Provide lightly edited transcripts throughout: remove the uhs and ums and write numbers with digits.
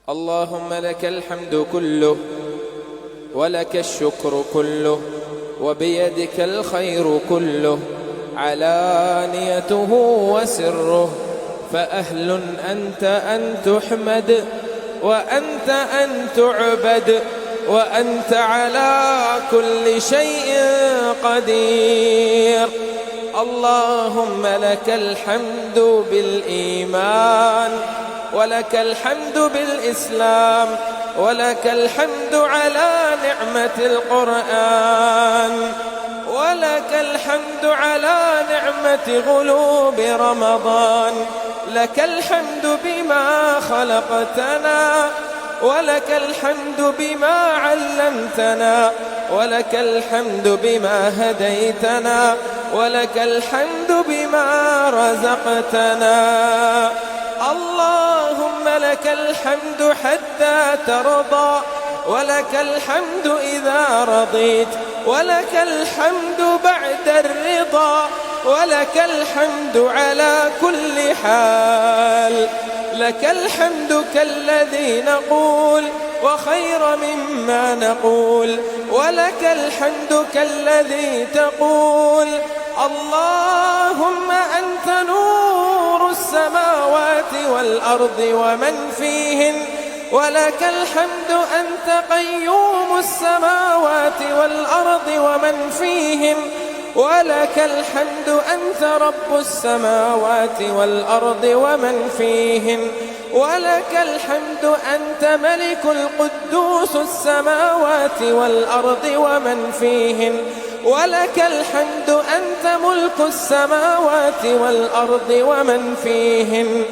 اللهم لك الحمد كله ولك الشكر كله وبيدك الخير كله علانيته وسره، فأهل أنت أن تحمد وأنت أن تعبد وأنت على كل شيء قدير. اللهم لك الحمد بالإيمان ولك الحمد بالإسلام ولك الحمد على نعمة القرآن ولك الحمد على نعمة غلوب رمضان. لك الحمد بما خلقتنا ولك الحمد بما علمتنا ولك الحمد بما هديتنا ولك الحمد بما رزقتنا. اللهم لك الحمد حتى ترضى ولك الحمد إذا رضيت ولك الحمد بعد الرضا ولك الحمد على كل حال. لك الحمد كالذي نقول وخير مما نقول ولك الحمد كالذي تقول. اللهم أنت نور السماوات والأرض ومن فيهن ولك الحمد أنت قيوم السماوات والأرض ومن فيهن ولك الحمد أنت رب السماوات والأرض ومن فيهن ولك الحمد أنت ملك القدوس السماوات والأرض ومن فيهن ولك الحمد أنت ملك السماوات والأرض ومن فيهن.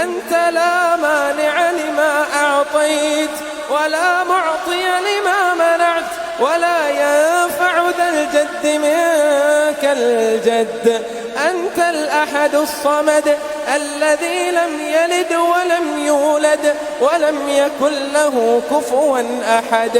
أنت لا مانع لما أعطيت ولا معطي لما منعت ولا ينفع ذا الجد منك الجد. أنت الأحد الصمد الذي لم يلد ولم يولد ولم يكن له كفوا أحد.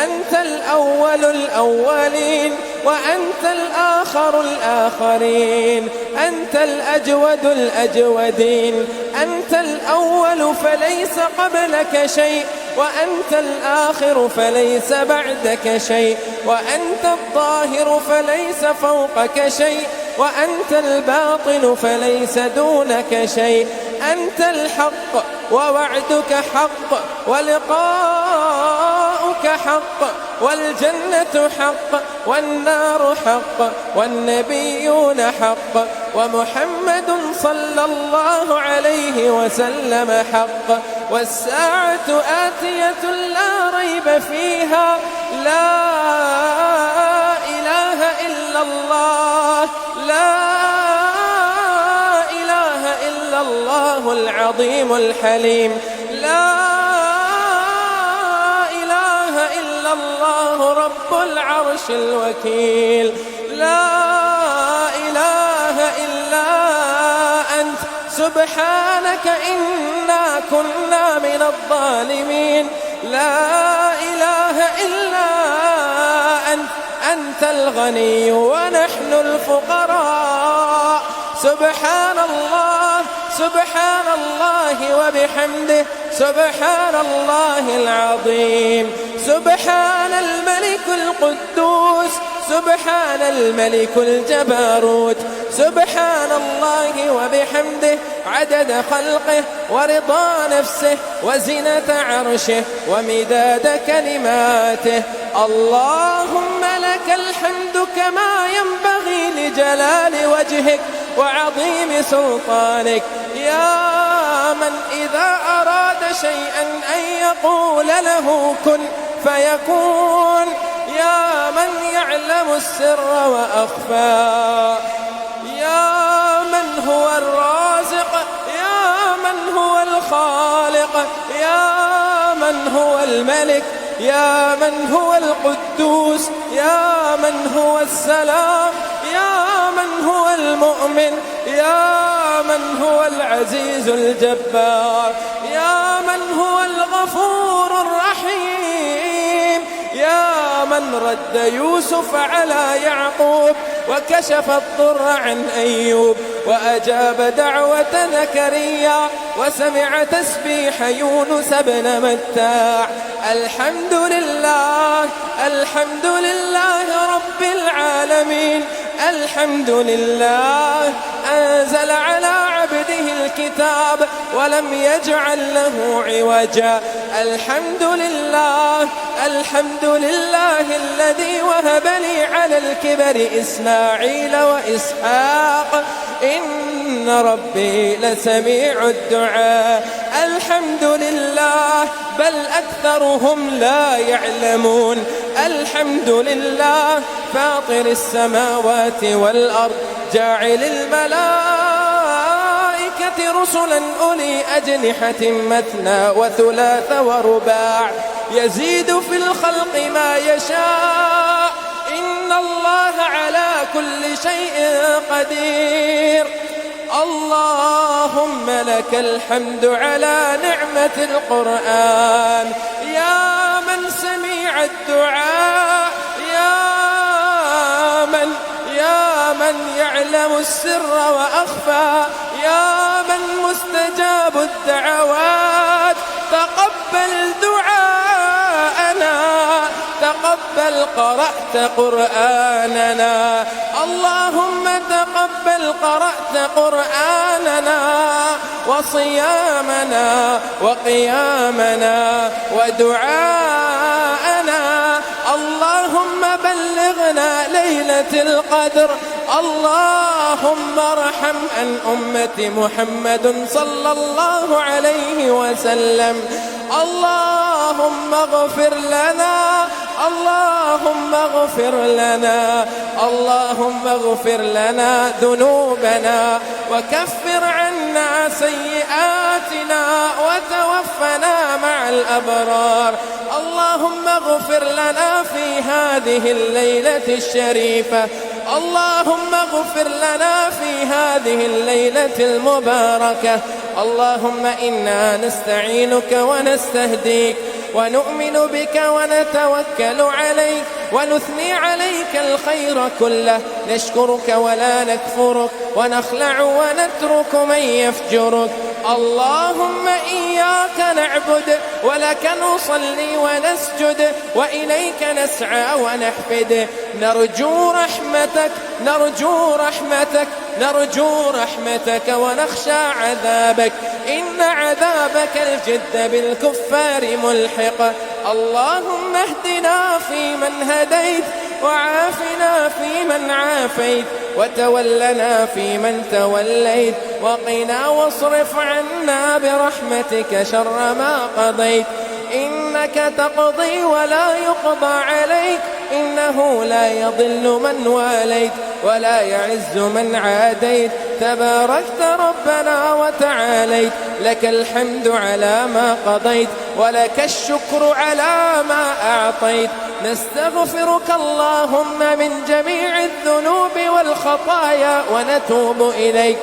أنت الأول الأولين وأنت الآخر الآخرين. أنت الأجود الأجودين. أنت الأول فليس قبلك شيء وأنت الآخر فليس بعدك شيء وأنت الظاهر فليس فوقك شيء وأنت الباطن فليس دونك شيء. أنت الحق ووعدك حق ولقاؤك حق والجنة حق والنار حق والنبيون حق ومحمد صلى الله عليه وسلم حق والساعة آتية لا ريب فيها. لا إله إلا الله لا إله إلا الله العظيم الحليم. لا إله إلا الله رب العرش الوكيل. لا إله إلا أنت سبحانك إنا كنا من الظالمين. لا إله إلا أنت الغني ونحن الفقراء. سبحان الله سبحان الله وبحمده سبحان الله العظيم. سبحان الملك القدوس سبحان الملك الجبروت. سبحان الله وبحمده عدد خلقه ورضا نفسه وزنة عرشه ومداد كلماته. اللهم لك الحمد كما ينبغي لجلال وجهك وعظيم سلطانك. يا من إذا أراد شيئا أن يقول له كن فيكون. يا من يعلم السر وأخفى. يا من هو الرازق يا من هو الخالق يا من هو الملك يا من هو القدوس يا من هو السلام يا من هو المؤمن يا من هو العزيز الجبار يا من هو الغفور الرحيم. يا من رد يوسف على يعقوب وكشف الضر عن أيوب وأجاب دعوة زكريا وسمع تسبيح يونس بن متاع. الحمد لله، الحمد لله رب العالمين، الحمد لله أنزل على عبده الكتاب ولم يجعل له عوجا. الحمد لله، الحمد لله الذي وهب لي على الكبر إسماعيل وإسحاق إن ربي لسميع الدعاء. الحمد لله بل أكثرهم لا يعلمون. الحمد لله فاطر السماوات والأرض جاعل الملائكة رسلا أولي أجنحة مثنى وثلاث ورباع يزيد في الخلق ما يشاء إن الله على كل شيء قدير. اللهم لك الحمد على نعمة القرآن يا من سميع الدعاء، يا من يعلم السر وأخفى، يا من مستجاب الدعوات. تقبل دعاءنا، تقبل قرأت قرآننا، اللهم تقبل قرأت قرآننا وصيامنا وقيامنا ودعاءنا. اللهم بلغنا ليلة القدر. اللهم ارحم عن أمة محمد صلى الله عليه وسلم. اللهم اغفر لنا، اللهم اغفر لنا، اللهم اغفر لنا ذنوبنا وكفر عنا سيئاتنا وتوفنا مع الأبرار. اللهم اغفر لنا في هذه الليلة الشريفة، اللهم اغفر لنا في هذه الليلة المباركة. اللهم إنا نستعينك ونستهديك ونؤمن بك ونتوكل عليك ونثني عليك الخير كله، نشكرك ولا نكفرك ونخلع ونترك من يفجرك. اللهم إياك نعبد ولك نصلي ونسجد وإليك نسعى ونحفد. نرجو رحمتك، نرجو رحمتك، نرجو رحمتك ونخشى عذابك، إن عذابك الجد بالكفار ملحق. اللهم اهدنا فيمن هديت وعافنا فيمن عافيت وتولنا فيمن توليت وقنا واصرف عنا برحمتك شر ما قضيت. إنك تقضي ولا يقضى عليك، إنه لا يضل من واليت ولا يعز من عاديت. تباركت ربنا وتعاليت، لك الحمد على ما قضيت ولك الشكر على ما أعطيت. نستغفرك اللهم من جميع الذنوب والخطايا ونتوب إليك.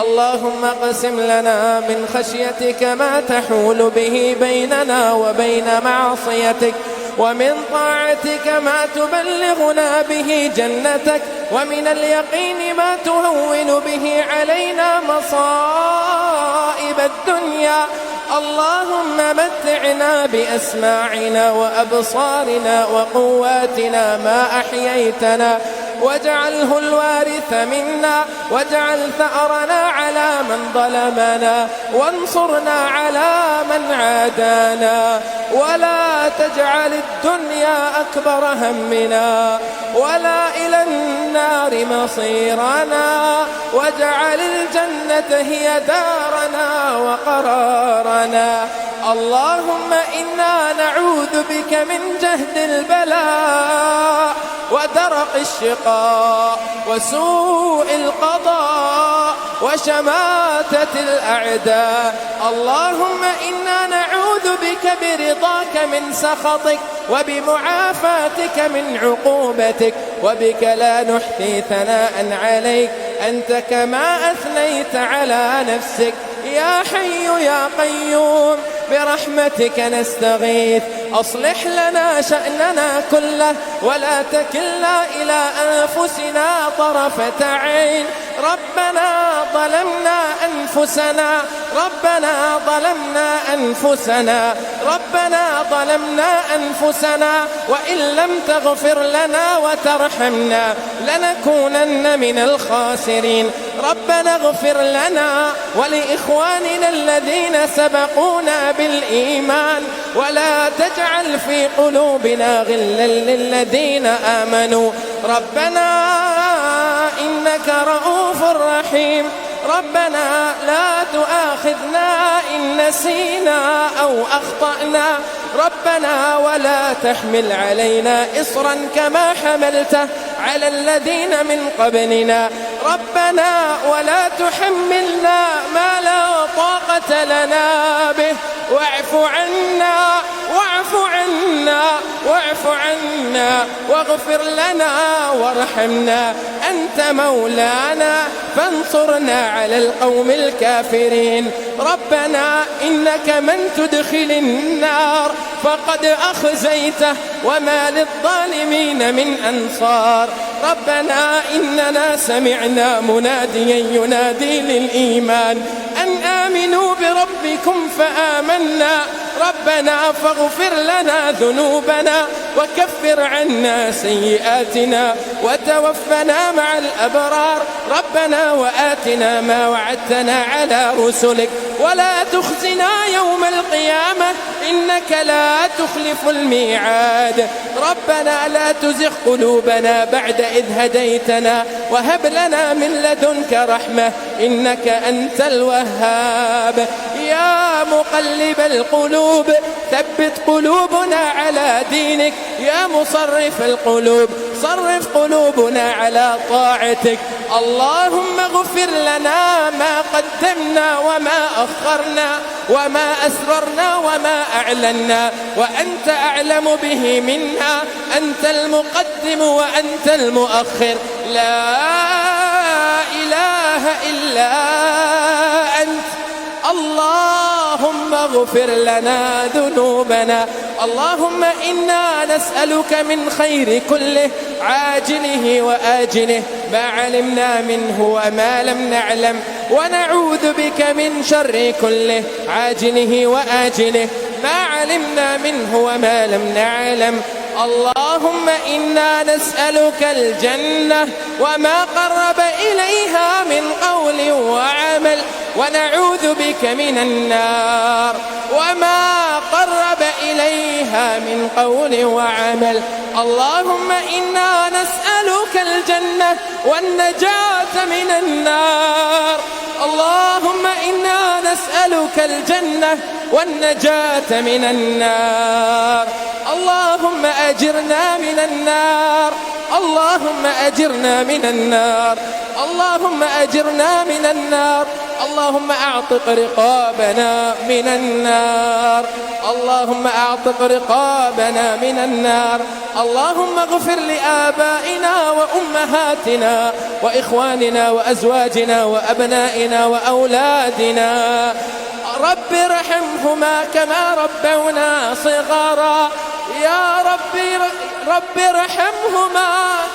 اللهم اقسم لنا من خشيتك ما تحول به بيننا وبين معصيتك، ومن طاعتك ما تبلغنا به جنتك، ومن اليقين ما تهون به علينا مصائب الدنيا. اللهم متعنا بأسماعنا وأبصارنا وقواتنا ما أحييتنا، واجعله الوارث منا، واجعل ثأرنا على من ظلمنا، وانصرنا على من عادانا، ولا تجعل الدنيا أكبر همنا ولا إلى النار مصيرنا، واجعل الجنة هي دارنا وقرارنا. اللهم إنا نعوذ بك من جهد البلاء ودرق الشقاء وسوء القضاء وشماتة الأعداء. اللهم إنا نعوذ بك برضاك من سخطك وبمعافاتك من عقوبتك، وبك لا نحصي ثناء عليك أنت كما أثنيت على نفسك. يا حي يا قيوم برحمتك نستغيث. أصلح لنا شأننا كله ولا تكلنا إلى أنفسنا طرفة عين. ربنا ظلمنا أنفسنا، ربنا ظلمنا أنفسنا، ربنا ظلمنا أنفسنا، وإن لم تغفر لنا وترحمنا لنكونن من الخاسرين. ربنا اغفر لنا ولإخواننا الذين سبقونا بالإيمان ولا تجعل في قلوبنا غلا للذين آمنوا. ربنا إنك رؤوف رحيم. ربنا لا تؤاخذنا إن نسينا أو أخطأنا. ربنا ولا تحمل علينا إصرا كما حملته على الذين من قبلنا. ربنا ولا تحملنا ما لا طاقة لنا به. واعف عنا واعف عنا واعف عنا واغفر لنا وارحمنا. أنت مولانا فانصرنا على القوم الكافرين. ربنا إنك من تدخل النار فقد أخزيته وما للظالمين من أنصار. ربنا إننا سمعنا مناديا ينادي للإيمان أن آمنوا بربكم فآمنا. ربنا فاغفر لنا ذنوبنا وكفر عنا سيئاتنا وتوفنا مع الأبرار. ربنا وآتنا ما وعدتنا على رسلك ولا تخزنا يوم القيامة إنك لا تخلف الميعاد. ربنا لا تزغ قلوبنا بعد إذ هديتنا وهب لنا من لدنك رحمة إنك أنت الوهاب. يا مقلب القلوب ثبت قلوبنا على دينك. يا مصرف القلوب صرف قلوبنا على طاعتك. اللهم اغفر لنا ما قدمنا وما أخرنا وما أسررنا وما أعلنا وأنت أعلم به منا. أنت المقدم وأنت المؤخر، لا إله إلا أنت. اللهم اغفر لنا ذنوبنا. اللهم إنا نسألك من خير كله عاجله وآجله ما علمنا منه وما لم نعلم، ونعوذ بك من شر كله عاجله وآجله ما علمنا منه وما لم نعلم. اللهم إنا نسألك الجنة وما قرب إليها من قول وعمل، ونعوذ بك من النار وما قرب إليها من قول وعمل. اللهم إنا نسألك الجنة والنجاة من النار. اللهم إنا نسألك الجنة والنجاة من النار. اللهم أجرنا من النار. اللهم أجرنا من النار. اللهم أجرنا من النار. اللهم أعتق رقابنا من النار. اللهم أعتق رقابنا من النار. اللهم اغفر لآبائنا وأمهاتنا وإخواننا وأزواجنا وأبنائنا وأولادنا. رب ارحمهما كما ربونا صغارا. يا رب ارحمهما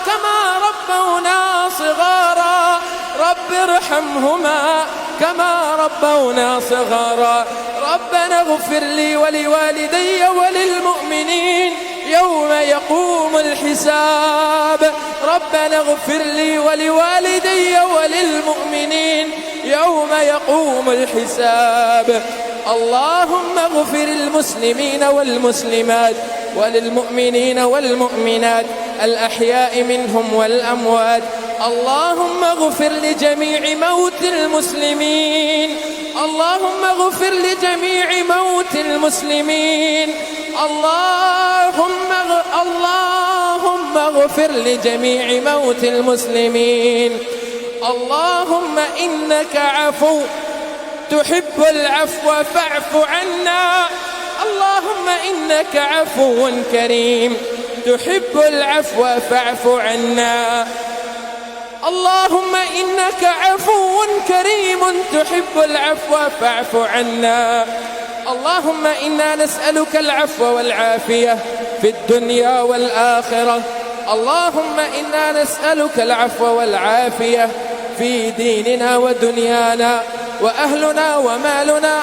كما ربونا صغارا. رب ارحمهما كما ربونا صغارا. ربنا اغفر لي ولوالدي وللمؤمنين يوم يقوم الحساب. ربنا اغفر لي ولوالدي وللمؤمنين يوم يقوم الحساب. اللهم اغفر المسلمين والمسلمات وللمؤمنين والمؤمنات الأحياء منهم والأموات. اللهم اغفر لجميع موت المسلمين. اللهم اغفر لجميع موت المسلمين. اللهم اغفر لجميع موت المسلمين. اللهم إنك عفو تحب العفو فاعف عنا. اللهم إنك عفو كريم تحب العفو فاعف عنا. اللهم إنك عفو كريم تحب العفو فاعف عنا. اللهم إنا نسألك العفو والعافية في الدنيا والآخرة. اللهم إنا نسألك العفو والعافية في ديننا ودنيانا وأهلنا ومالنا.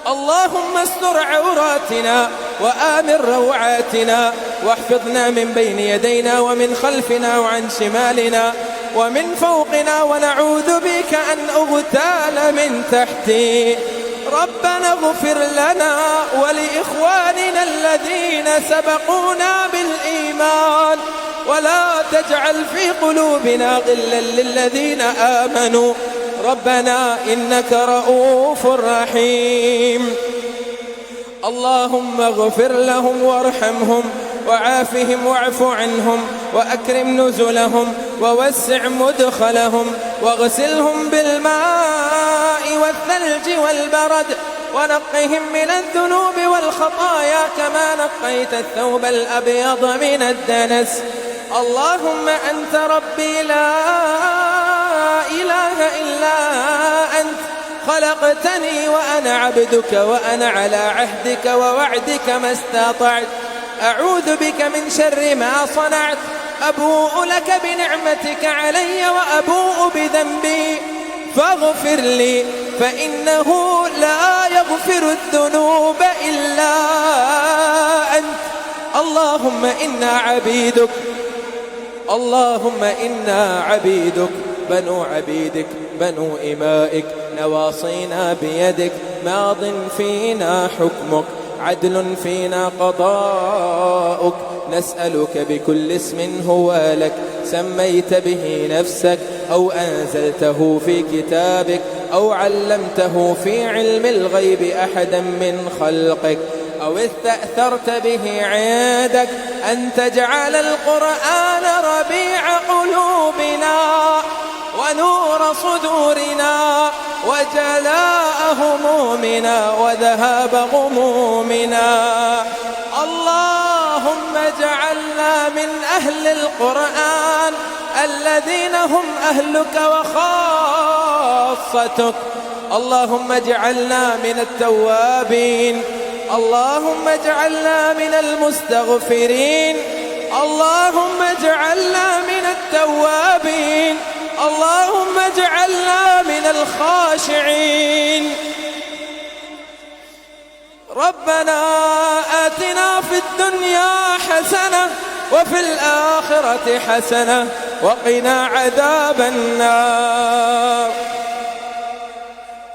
اللهم استر عوراتنا وآمن روعاتنا، واحفظنا من بين يدينا ومن خلفنا وعن شمالنا ومن فوقنا، ونعوذ بك أن أغتال من تحتي. ربنا اغفر لنا ولإخواننا الذين سبقونا بالإيمان، ولا تجعل في قلوبنا غلا للذين آمنوا، ربنا إنك رؤوف رحيم. اللهم اغفر لهم وارحمهم وعافهم واعف عنهم وأكرم نزلهم ووسع مدخلهم، واغسلهم بالماء والثلج والبرد، ونقهم من الذنوب والخطايا كما نقيت الثوب الأبيض من الدنس. اللهم أنت ربي لا إله إلا أنت، خلقتني وأنا عبدك، وأنا على عهدك ووعدك ما استطعت. أعوذ بك من شر ما صنعت، أبوء لك بنعمتك علي وأبوء بذنبي، فاغفر لي فإنه لا يغفر الذنوب إلا أنت. اللهم إنا عبيدك، اللهم إنا عبيدك، بنو عبيدك، بنو إمائك، نواصينا بيدك، ماض فينا حكمك، عدل فينا قضاؤك. نسألك بكل اسم هو لك سميت به نفسك أو أنزلته في كتابك أو علمته في علم الغيب أحدا من خلقك أو استأثرت به عندك أن تجعل القرآن ربيع قلوبنا ونور صدورنا وجلاء همومنا وذهاب غمومنا. اللهم اجعلنا من أهل القرآن الذين هم أهلك وخاصتك. اللهم اجعلنا من التوابين، اللهم اجعلنا من المستغفرين، اللهم اجعلنا من التوابين، اللهم اجعلنا من الخاشعين. ربنا آتنا في الدنيا حسنة وفي الآخرة حسنة وقنا عذاب النار.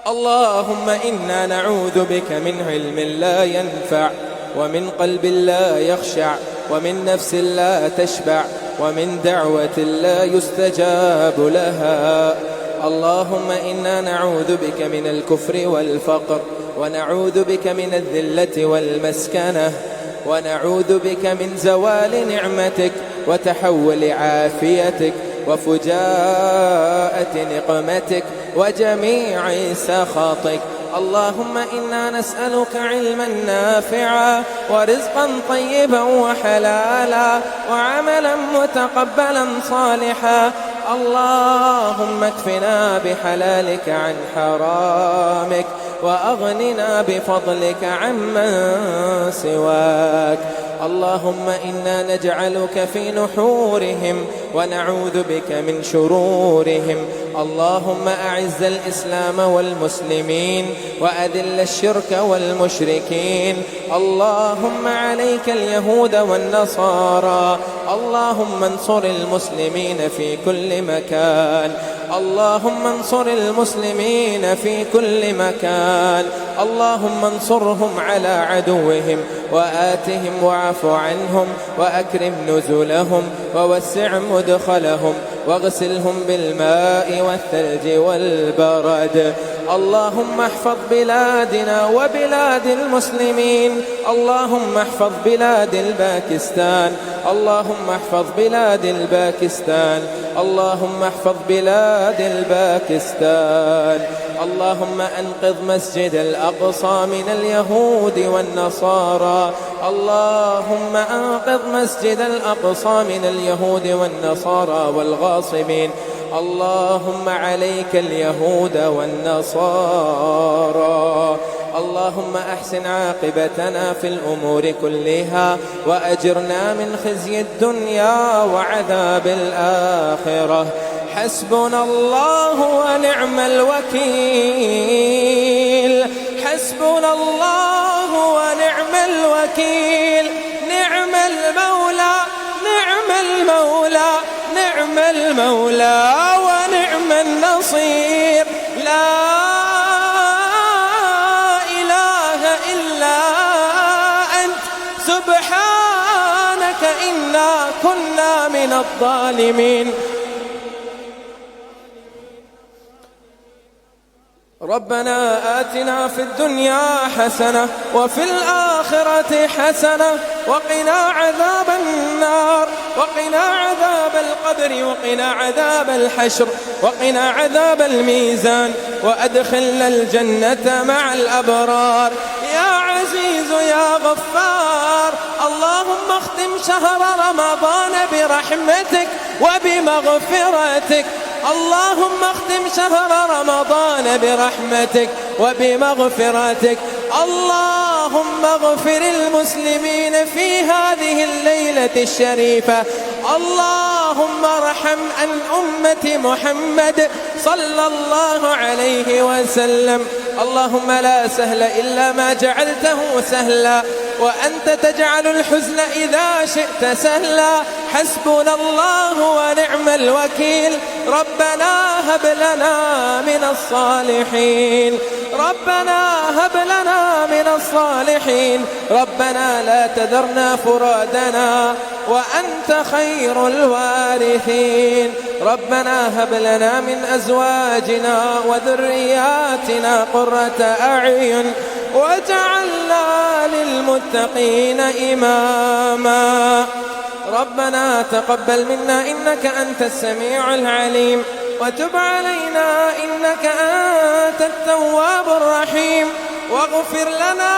اللهم إنا نعوذ بك من علم لا ينفع ومن قلب لا يخشع ومن نفس لا تشبع ومن دعوة لا يستجاب لها. اللهم إنا نعوذ بك من الكفر والفقر، ونعوذ بك من الذلة والمسكنة، ونعوذ بك من زوال نعمتك وتحول عافيتك وفجاءة نقمتك وجميع سخطك. اللهم إنا نسألك علما نافعا ورزقا طيبا وحلالا وعملا متقبلا صالحا. اللهم اكفنا بحلالك عن حرامك وأغننا بفضلك عمن سواك. اللهم إنا نجعلك في نحورهم ونعوذ بك من شرورهم. اللهم أعز الإسلام والمسلمين وأذل الشرك والمشركين. اللهم عليك اليهود والنصارى. اللهم انصر المسلمين في كل مكان. اللهم انصر المسلمين في كل مكان. اللهم انصرهم على عدوهم وآتهم واعف عنهم وأكرم نزلهم ووسع مدخلهم واغسلهم بالماء والثلج والبرد. اللهم احفظ بلادنا وبلاد المسلمين. اللهم احفظ بلاد الباكستان. اللهم احفظ بلاد الباكستان. اللهم احفظ بلاد الباكستان. اللهم أنقذ مسجد الأقصى من اليهود والنصارى. اللهم أنقذ مسجد الأقصى من اليهود والنصارى والغاصبين. اللهم عليك اليهود والنصارى. اللهم أحسن عاقبتنا في الأمور كلها وأجرنا من خزي الدنيا وعذاب الآخرة. حسبنا الله ونعم الوكيل، حسبنا الله ونعم الوكيل، نعم المولى نعم المولى نعم المولى ونعم النصير. لا إله إلا أنت سبحانك إنا كنا من الظالمين. ربنا آتنا في الدنيا حسنة وفي الآخرة حسنة وقنا عذاب النار، وقنا عذاب القبر، وقنا عذاب الحشر، وقنا عذاب الميزان، وأدخلنا الجنة مع الأبرار يا عزيز يا غفار. اللهم اختم شهر رمضان برحمتك وبمغفرتك، اللهم اختم شهر رمضان برحمتك وبمغفرتك. اللهم اغفر المسلمين في هذه الليلة الشريفة. اللهم ارحم عن أمة محمد صلى الله عليه وسلم. اللهم لا سهل إلا ما جعلته سهلا، وأنت تجعل الحزن إذا شئت سهلا. حسبنا الله ونعم الوكيل. ربنا هب لنا من الصالحين، ربنا هب لنا من الصالحين. ربنا لا تذرنا فرادنا وأنت خير الوارثين. ربنا هب لنا من أزواجنا وذرياتنا قرة أعين واجعلنا للمتقين إماما. ربنا تقبل منا إنك أنت السميع العليم، وتب علينا إنك أنت التواب الرحيم، واغفر لنا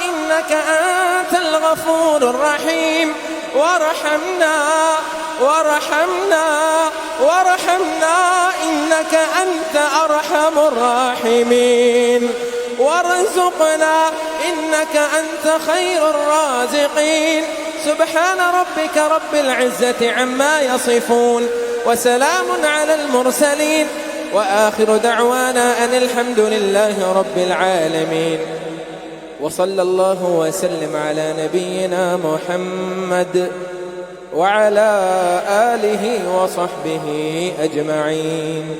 إنك أنت الغفور الرحيم، وارحمنا إنك أنت أرحم الراحمين، وارزقنا إنك أنت خير الرازقين. سبحان ربك رب العزة عما يصفون، وسلام على المرسلين، وآخر دعوانا أن الحمد لله رب العالمين. وصلى الله وسلم على نبينا محمد وعلى آله وصحبه أجمعين.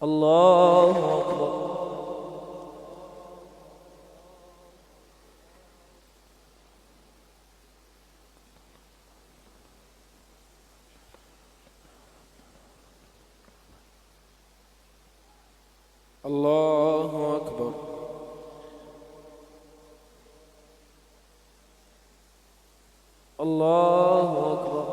الله أكبر. الله أكبر. الله أكبر.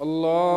الله